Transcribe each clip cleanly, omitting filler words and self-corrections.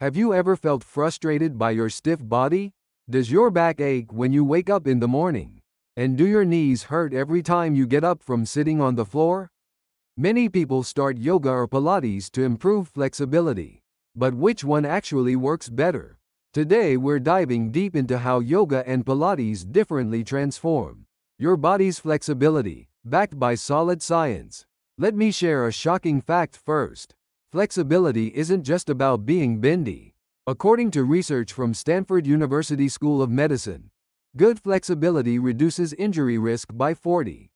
Have you ever felt frustrated by your stiff body? Does your back ache when you wake up in the morning? And do your knees hurt every time you get up from sitting on the floor? Many people start yoga or Pilates to improve flexibility. But which one actually works better? Today we're diving deep into how yoga and Pilates differently transform your body's flexibility, backed by solid science. Let me share a shocking fact first. Flexibility isn't just about being bendy. According to research from Stanford University School of Medicine, good flexibility reduces injury risk by 48%,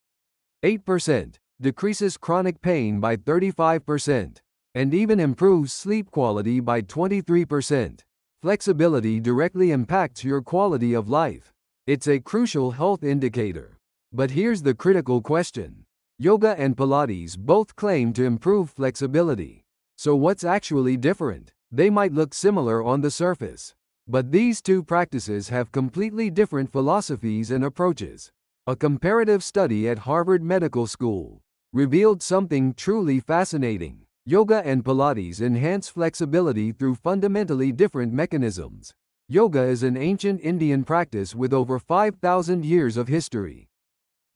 decreases chronic pain by 35%, and even improves sleep quality by 23%. Flexibility directly impacts your quality of life. It's a crucial health indicator. But here's the critical question. Yoga and Pilates both claim to improve flexibility. So what's actually different? They might look similar on the surface, but these two practices have completely different philosophies and approaches. A comparative study at Harvard Medical School revealed something truly fascinating. Yoga and Pilates enhance flexibility through fundamentally different mechanisms. Yoga is an ancient Indian practice with over 5,000 years of history.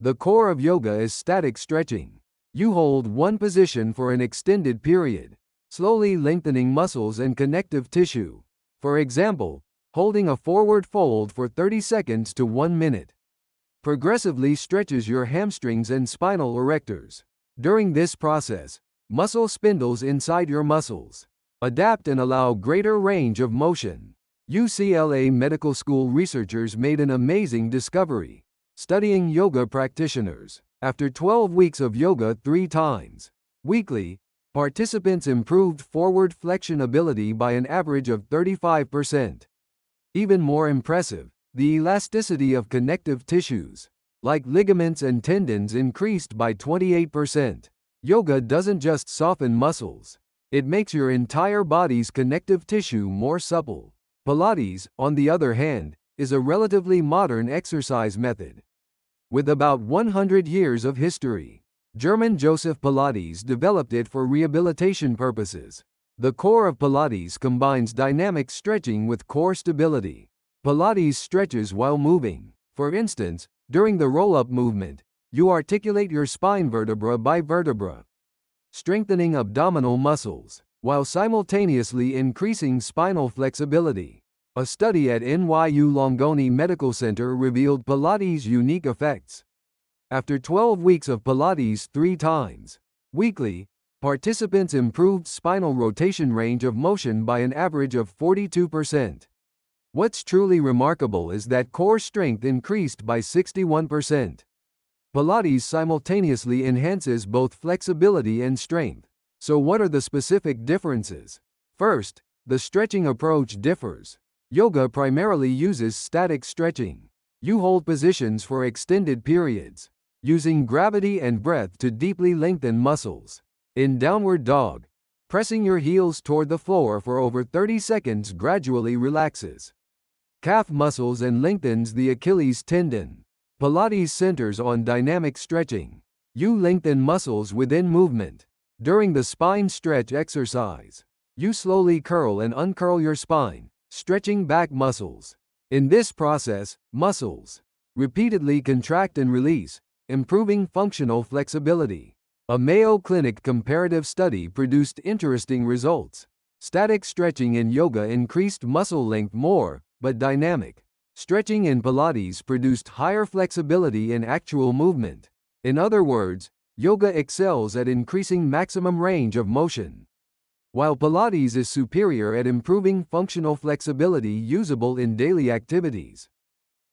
The core of yoga is static stretching. You hold one position for an extended period, slowly lengthening muscles and connective tissue. For example, holding a forward fold for 30 seconds to 1 minute progressively stretches your hamstrings and spinal erectors. During this process, muscle spindles inside your muscles adapt and allow greater range of motion. UCLA Medical School researchers made an amazing discovery. Studying yoga practitioners, after 12 weeks of yoga 3 times weekly, participants improved forward flexion ability by an average of 35%. Even more impressive, the elasticity of connective tissues, like ligaments and tendons, increased by 28%. Yoga doesn't just soften muscles, it makes your entire body's connective tissue more supple. Pilates, on the other hand, is a relatively modern exercise method. With about 100 years of history, German Joseph Pilates developed it for rehabilitation purposes. The core of Pilates combines dynamic stretching with core stability. Pilates stretches while moving. For instance, during the roll-up movement, you articulate your spine vertebra by vertebra, strengthening abdominal muscles, while simultaneously increasing spinal flexibility. A study at NYU Langone Medical Center revealed Pilates' unique effects. After 12 weeks of Pilates 3 times weekly, participants improved spinal rotation range of motion by an average of 42%. What's truly remarkable is that core strength increased by 61%. Pilates simultaneously enhances both flexibility and strength. So what are the specific differences? First, the stretching approach differs. Yoga primarily uses static stretching. You hold positions for extended periods, using gravity and breath to deeply lengthen muscles. In downward dog, pressing your heels toward the floor for over 30 seconds gradually relaxes calf muscles and lengthens the Achilles tendon. Pilates centers on dynamic stretching. You lengthen muscles within movement. During the spine stretch exercise, you slowly curl and uncurl your spine, stretching back muscles. In this process, muscles repeatedly contract and release, improving functional flexibility. A Mayo Clinic comparative study produced interesting results. Static stretching in yoga increased muscle length more, but dynamic stretching in Pilates produced higher flexibility in actual movement. In other words, yoga excels at increasing maximum range of motion, while Pilates is superior at improving functional flexibility usable in daily activities.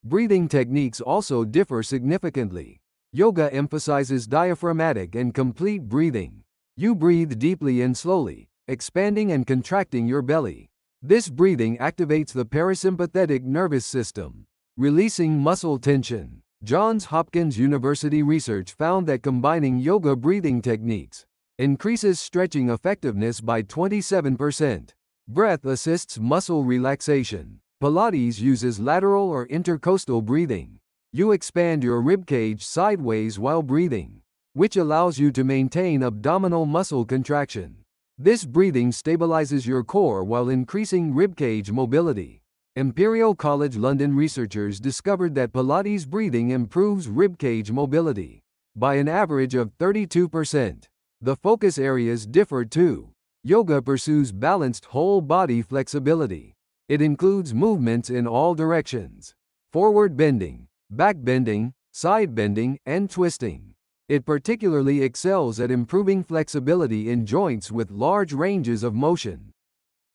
Breathing techniques also differ significantly. Yoga emphasizes diaphragmatic and complete breathing. You breathe deeply and slowly, expanding and contracting your belly. This breathing activates the parasympathetic nervous system, releasing muscle tension. Johns Hopkins University research found that combining yoga breathing techniques increases stretching effectiveness by 27%. Breath assists muscle relaxation. Pilates uses lateral or intercostal breathing. You expand your ribcage sideways while breathing, which allows you to maintain abdominal muscle contraction. This breathing stabilizes your core while increasing ribcage mobility. Imperial College London researchers discovered that Pilates breathing improves ribcage mobility by an average of 32%. The focus areas differ too. Yoga pursues balanced whole body flexibility. It includes movements in all directions: forward bending, back bending, side bending, and twisting. It particularly excels at improving flexibility in joints with large ranges of motion,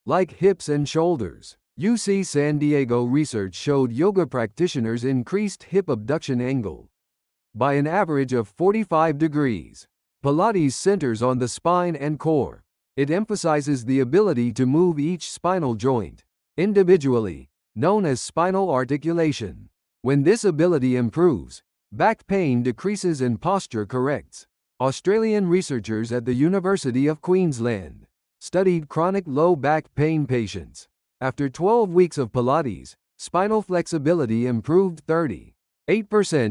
like hips and shoulders. UC San Diego research showed yoga practitioners increased hip abduction angle by an average of 45 degrees. Pilates centers on the spine and core. It emphasizes the ability to move each spinal joint individually, known as spinal articulation. When this ability improves, back pain decreases and posture corrects. Australian researchers at the University of Queensland studied chronic low back pain patients. After 12 weeks of Pilates, spinal flexibility improved 38%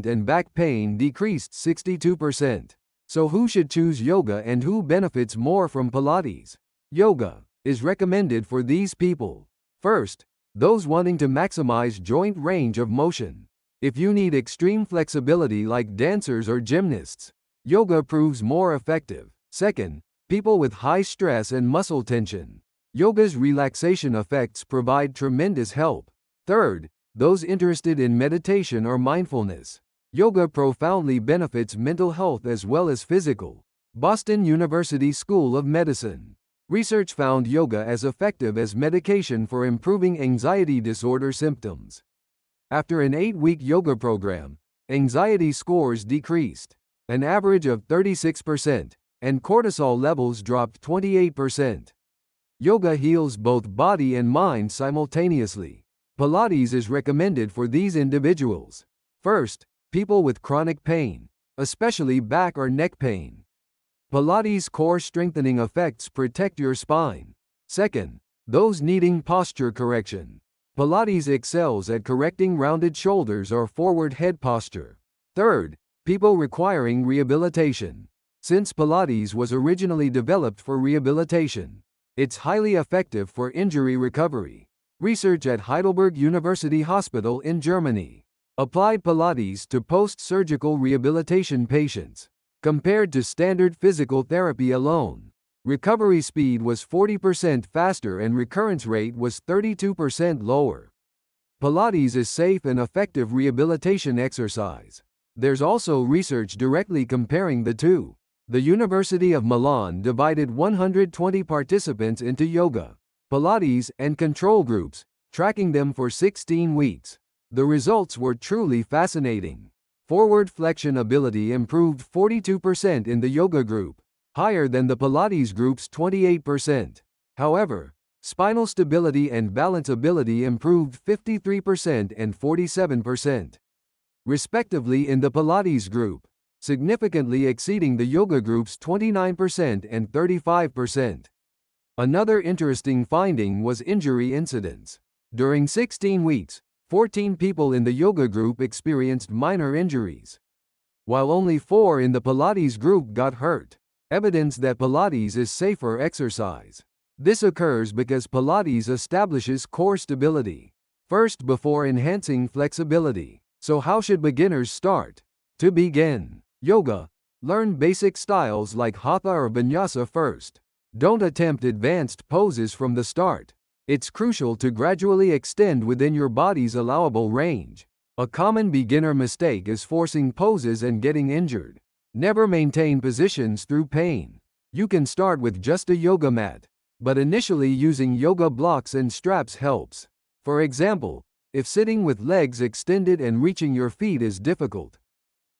and back pain decreased 62%. So who should choose yoga and who benefits more from Pilates? Yoga is recommended for these people. First, those wanting to maximize joint range of motion. If you need extreme flexibility like dancers or gymnasts, yoga proves more effective. Second, people with high stress and muscle tension. Yoga's relaxation effects provide tremendous help. Third, those interested in meditation or mindfulness. Yoga profoundly benefits mental health as well as physical. Boston University School of Medicine research found yoga as effective as medication for improving anxiety disorder symptoms. After an 8-week yoga program, anxiety scores decreased an average of 36%, and cortisol levels dropped 28%. Yoga heals both body and mind simultaneously. Pilates is recommended for these individuals. First, people with chronic pain, especially back or neck pain. Pilates core strengthening effects protect your spine. Second, those needing posture correction. Pilates excels at correcting rounded shoulders or forward head posture. Third, people requiring rehabilitation. Since Pilates was originally developed for rehabilitation, it's highly effective for injury recovery. Research at Heidelberg University Hospital in Germany applied Pilates to post-surgical rehabilitation patients. Compared to standard physical therapy alone, recovery speed was 40% faster and recurrence rate was 32% lower. Pilates is safe and effective rehabilitation exercise. There's also research directly comparing the two. The University of Milan divided 120 participants into yoga, Pilates, and control groups, tracking them for 16 weeks. The results were truly fascinating. Forward flexion ability improved 42% in the yoga group, higher than the Pilates group's 28%. However, spinal stability and balance ability improved 53% and 47%, respectively in the Pilates group, significantly exceeding the yoga group's 29% and 35%. Another interesting finding was injury incidence. During 16 weeks, 14 people in the yoga group experienced minor injuries, while only 4 in the Pilates group got hurt. Evidence that Pilates is safer exercise. This occurs because Pilates establishes core stability first before enhancing flexibility. So how should beginners start? To begin yoga, learn basic styles like Hatha or Vinyasa first. Don't attempt advanced poses from the start. It's crucial to gradually extend within your body's allowable range. A common beginner mistake is forcing poses and getting injured. Never maintain positions through pain. You can start with just a yoga mat, but initially using yoga blocks and straps helps. For example, if sitting with legs extended and reaching your feet is difficult,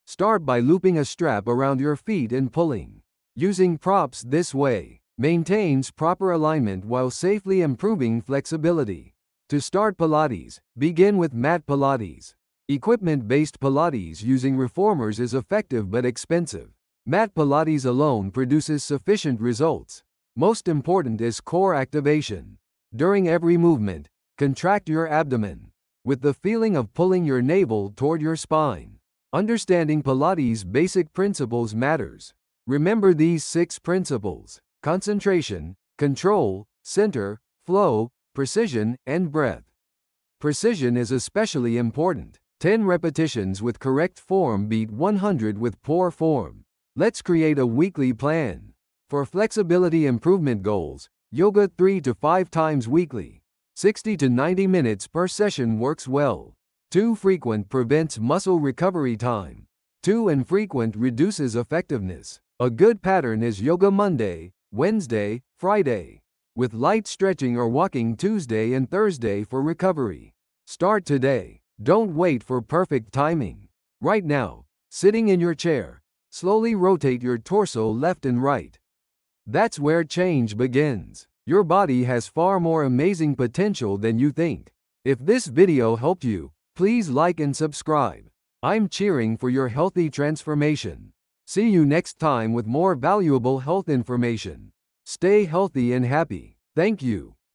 start by looping a strap around your feet and pulling. Using props this way maintains proper alignment while safely improving flexibility. To start Pilates, begin with mat Pilates. Equipment-based Pilates using reformers is effective but expensive. Mat Pilates alone produces sufficient results. Most important is core activation. During every movement, contract your abdomen, with the feeling of pulling your navel toward your spine. Understanding Pilates' basic principles matters. Remember these 6 principles: concentration, control, center, flow, precision, and breath. Precision is especially important. 10 repetitions with correct form beat 100 with poor form. Let's create a weekly plan. For flexibility improvement goals, yoga 3 to 5 times weekly. 60 to 90 minutes per session works well. Too frequent prevents muscle recovery time. Too infrequent reduces effectiveness. A good pattern is yoga Monday, Wednesday, Friday, with light stretching or walking Tuesday and Thursday for recovery. Start today. Don't wait for perfect timing. Right now, sitting in your chair, slowly rotate your torso left and right. That's where change begins. Your body has far more amazing potential than you think. If this video helped you, please like and subscribe. I'm cheering for your healthy transformation. See you next time with more valuable health information. Stay healthy and happy. Thank you.